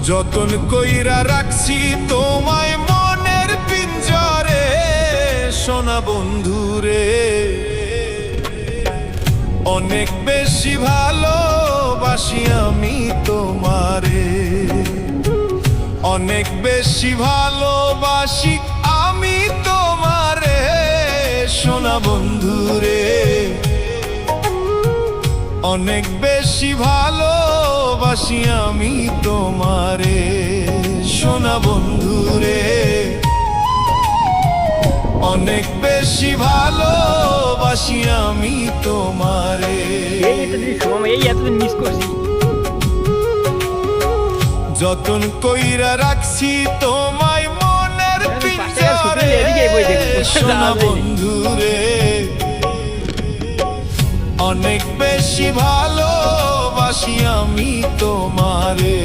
যতন কইরা রাখছি তোমায় মনের পিঞ্জরে সোনা বন্ধুরে, অনেক বেশি ভালোবাসি আমি তোমারে, অনেক বেশি ভালোবাসি আমি তোমারে সোনা বন্ধুরে, অনেক বেশি ভালোবাসি আমি তোমারে সোনা বন্ধুরে, অনেক বেশি ভালোবাসি আমি তোমারে। যতন কইরা রাখছি তোমায় মনের পিঞ্জরে সোনা বন্ধুরে, অনেক বেশি ভালোবাসি আমি তোমারে।